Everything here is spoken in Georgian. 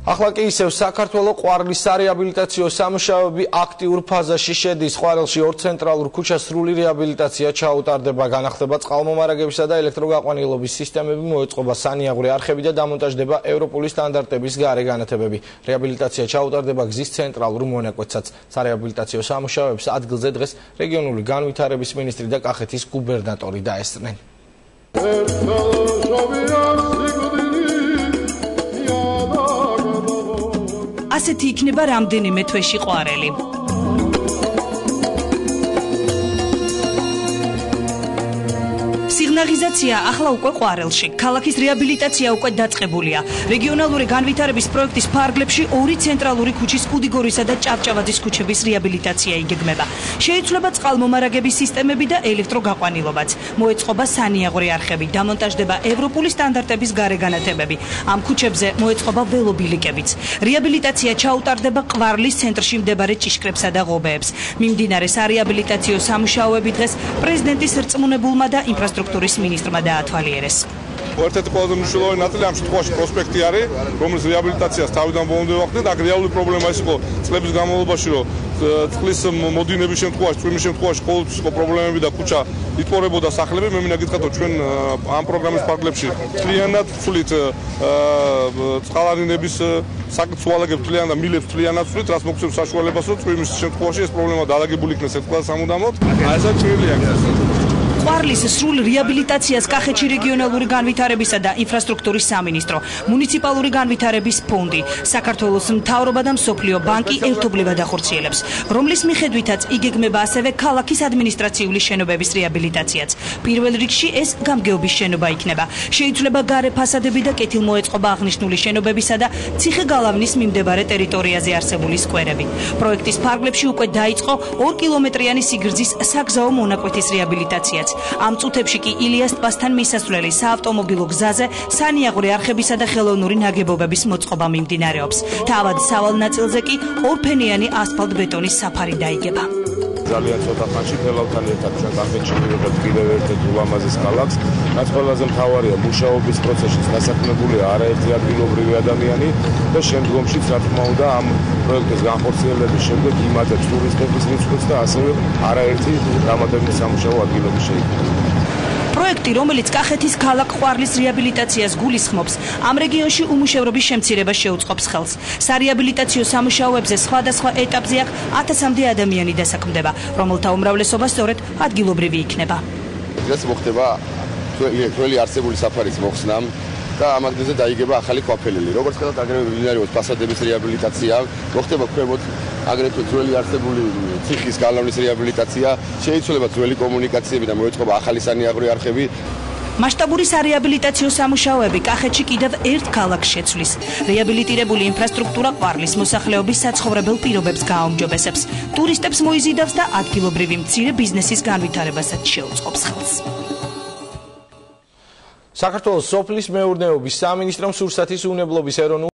ახლა კი ისევ საქართველოს ყვარლის სარეაბილიტაციო სამუშაოები აქტიურ ფაზაში შედის. ყვარელში 2 ცენტრალურ ქუჩას სრული რეაბილიტაცია ჩაუტარდება, განახლება წყალმომარაგებისა და ელექტროგაყვანილობის სისტემები, მოეწყობა სანიაღვრე არხები და დამონტაჟდება ევროპული სტანდარტების გარე განათებები. რეაბილიტაცია ჩაუტარდება გზის ცენტრალურ მონაკვეთსაც. სარეაბილიტაციო სამუშაოებს ადგილზე დღეს რეგიონული განვითარების მინისტრი და კახეთის გუბერნატორი დაესწრნენ. ასეთი იქნება რამდენიმე თვეში ყვარელი. სიგნალიზაცია ახლა უკვე ყვარელში. ქალაქის რეაბილიტაცია უკვე დაწყებულია. რეგიონალური განვითარების პროექტის ფარგლებში 2 ცენტრალური ქუჩის კუდიგორისა და ჭავჭავაძის ქუჩების რეაბილიტაცია იგეგმება. შეიცვლება წყალმომარაგების სისტემები და ელექტროგაყვანილობაც. მოეწყობა სანიაღვრე არხები, დამონტაჟდება ევროპული სტანდარტების გარე განათებები. ამ ქუჩებზე მოეწყობა ველობილიკებიც. რეაბილიტაცია ჩაუტარდება ყვარლის ცენტრში მდებარე ჭიშკრებსა და ღობეებს. მიმდინარე სარეაბილიტაციო სამუშაოები დღეს პრეზიდენტის რწმუნებულმა და ინფრასტრუქტურის მინისტრმა დაათვალიერეს. ერთ-ერთი ყველაზე მნიშვნელოვანი ნაწილი ამ შემთხვევაში პროსპექტი არის, რომლის რეაბილიტაციას თავიდან ბოლომდე ვახდით. აქ რეალური პრობლემა ის იყო წლების განმავლობაში, რომ წყლის მოდინების შემთხვევაში, წვიმის შემთხვევაში ყოველთვის იყო პრობლემები და ქუჩა იტყორებოდა სახლები. მე მინდა გითხრათ, რომ ჩვენ ამ პროგრამის ფარგლებში მთლიანად ვცვლით წყალარინების საკითხს მთლიანად და მილებს მთლიანად ვცვლით, რაც მოგცემს საშუალებას, რომ წვიმის შემთხვევაში ეს პრობლემა დაალაგებული იქნეს ერთგვარ სამუდამოდ. აი ესა ჭრილია. ყვარლის სრულ რეაბილიტაციას კახეთში რეგიონალური განვითარებისა და ინფრასტრუქტურის სამინისტრო, მუნიციპალური განვითარების ფონდი, საქართველოს მთავრობა და მსოფლიო ბანკი ერთობლივად ახორციელებს, რომლის მიხედვითაც იგეგმება ასევე ქალაქის ადმინისტრაციული შენობების რეაბილიტაციაც. პირველ რიგში ეს გამგეობის შენობა იქნება. შეიცვლება გარე ფასადები და კეთილმოეწყობა აღნიშნული შენობებისა და ციხე-გალავნის მიმდებარე ტერიტორიაზე არსებული სკვერები. პროექტის ფარგლებში უკვე დაიწყო 2 კილომეტრიანი სიგრძის საგზაო მონაკვეთის რეაბილიტაციაც. ამ წუთებში კი ილიას ტბასთან მისასვლელი საავტომობილო გზაზე სანიაღვრე არხებისა და ხელოვნური ნაგებობების მოწყობა მიმდინარეობს. თავად სავალ ნაწილზე კი ორფენიანი ასფალტ-ბეტონის საფარი დაიგება. ძალიან ცოტა ხანში ფელავთან ერთად ჩვენ კახეთში მივიღებთ კიდევ ერთ ულამაზეს ქალაქს, რაც ყველაზე მთავარია მუშაობის პროცესში დასაქმებულია არაერთი ადგილობრივი ადამიანი და შემდგომშიც რა თქმა უნდა ამ პროექტის განხორციელების შემდეგ იმატებს ტურისტების რიცხვს და ასევე არაერთი დამატებითი სამუშაო ადგილები შეიქმნება. პროექტი, რომელიც კახეთის ქალაქ ყვარლის რეაბილიტაციას გულისხმობს, ამ რეგიონში უმუშევრობის შემცირებას შეუწყობს ხელს. სარეაბილიტაციო სამუშაოებზე სხვადასხვა ეტაპზე აქ 1000-მდე ადამიანი დასაქმდება, რომელთა უმრავლესობა სწორედ ადგილობრივი იქნება. დღეს მოხდება ძველი არსებული საფარის მოხსნა და ამ ადგილზე დაიგება ახალი კვაფელელი. როგორც ხდება აგრეთვე მიმდინარეობს ფასადების რეაბილიტაცია, მოხდება ქვემოთ აგრეთვე ძველი არსებული ციხის გალავნის რეაბილიტაცია, შეიცვლება ძველი კომუნიკაციები და მოეწყობა ახალი სანიაღვრე არხები. მასშტაბური სარეაბილიტაციო სამუშაოები კახეთში კიდევ ერთ ქალაქს შეცვლის. რეაბილიტირებული ინფრასტრუქტურა ყვარლის მოსახლეობის საცხოვრებელ პირობებს გააუმჯობესებს, ტურისტებს მოიზიდავს და ადგილობრივი მცირე ბიზნესის განვითარებასაც შეუწყობს ხელს. საქართველოს სოფლის მეურნეობის სამინისტრომ სურსათის უნებლობის ეროვნულ